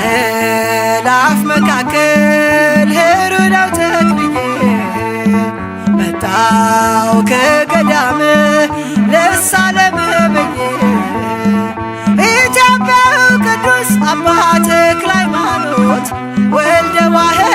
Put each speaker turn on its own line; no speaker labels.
በአእላፍ መካከል ሄሮዳው ተክልዬ መጣው ከገዳም ልሳለም ብዬ ኢትዮጵያው ቅዱስ አባ ተክለ ሃይማኖት ወልደ ዋህድ